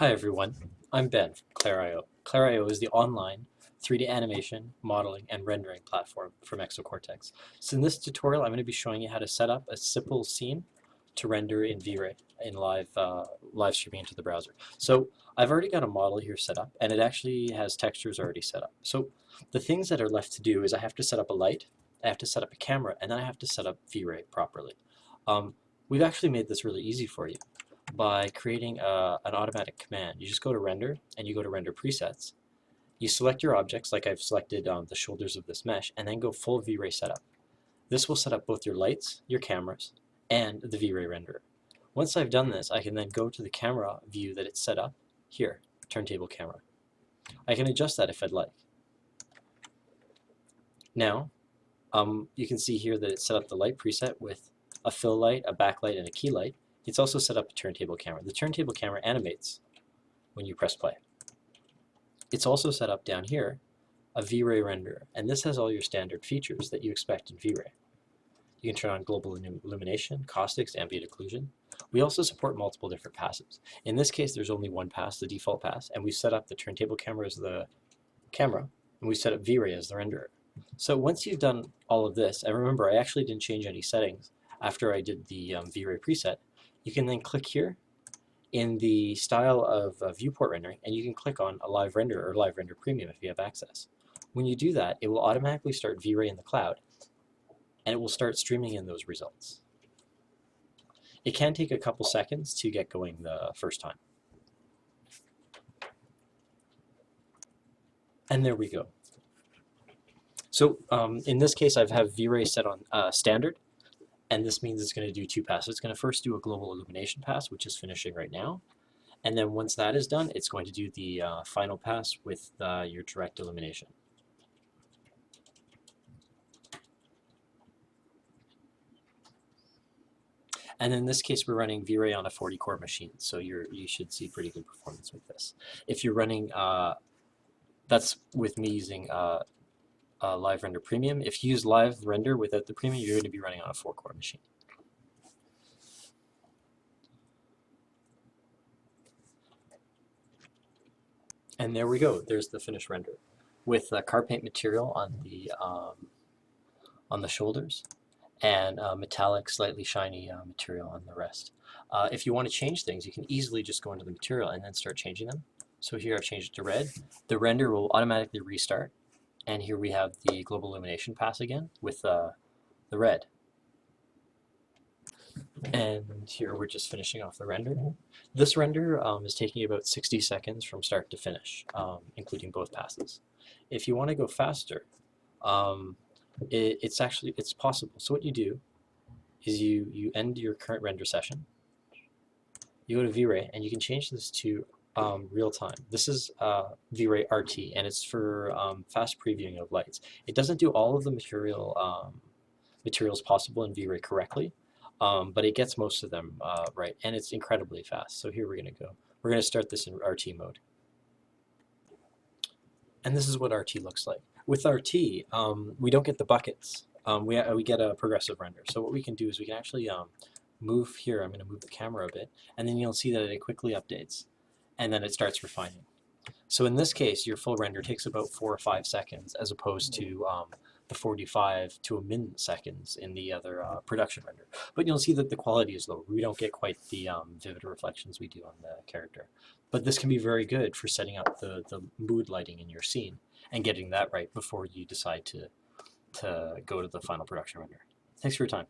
Hi everyone, I'm Ben from Claire.io. Claire.io is the online 3D animation, modeling, and rendering platform from Exocortex. So in this tutorial, I'm going to be showing you how to set up a simple scene to render in VRay in live streaming into the browser. So I've already got a model here set up, and it actually has textures already set up. So the things that are left to do is I have to set up a light, I have to set up a camera, and then I have to set up VRay properly. We've actually made this really easy for you by creating an automatic command. You just go to render and you go to render presets. You select your objects like I've selected the shoulders of this mesh and then go full VRay setup. This will set up both your lights, your cameras, and the VRay renderer. Once I've done this, I can then go to the camera view that it's set up here, turntable camera. I can adjust that if I'd like. Now, you can see here that it's set up the light preset with a fill light, a backlight, and a key light. It's also set up a turntable camera. The turntable camera animates when you press play. It's also set up down here a VRay renderer, and this has all your standard features that you expect in VRay. You can turn on global illumination, caustics, ambient occlusion. We also support multiple different passes. In this case, there's only one pass, the default pass, and we set up the turntable camera as the camera, and we set up VRay as the renderer. So once you've done all of this, and remember, I actually didn't change any settings after I did the VRay preset, you can then click here in the style of viewport rendering, and you can click on a live render or live render premium if you have access. When you do that, it will automatically start VRay in the cloud, and it will start streaming in those results. It can take a couple seconds to get going the first time. And there we go. So in this case, I have VRay set on standard. And this means it's going to do two passes. It's going to first do a global illumination pass, which is finishing right now. And then once that is done, it's going to do the final pass with your direct illumination. And in this case, we're running VRay on a 40-core machine, so you should see pretty good performance with this. If you're running, that's with me using Live Render Premium. If you use Live Render without the Premium, you're going to be running on a 4-core machine. And there we go. There's the finished render with car paint material on the shoulders and metallic, slightly shiny material on the rest. If you want to change things, you can easily just go into the material and then start changing them. So here I've changed it to red. The render will automatically restart. And here we have the global illumination pass again with the red. And here we're just finishing off the render. This render is taking about 60 seconds from start to finish, including both passes. If you want to go faster, it's possible. So what you do is you end your current render session, you go to VRay, and you can change this to real time. This is VRay RT, and it's for fast previewing of lights. It doesn't do all of the materials possible in VRay correctly, but it gets most of them right, and it's incredibly fast. So here we're going to go. We're going to start this in RT mode. And this is what RT looks like. With RT, we don't get the buckets. We get a progressive render. So what we can do is we can actually move here. I'm going to move the camera a bit, and then you'll see that it quickly updates. And then it starts refining. So in this case, your full render takes about 4 or 5 seconds as opposed to the 45 to a min seconds in the other production render. But you'll see that the quality is low. We don't get quite the vivid reflections we do on the character. But this can be very good for setting up the mood lighting in your scene and getting that right before you decide to go to the final production render. Thanks for your time.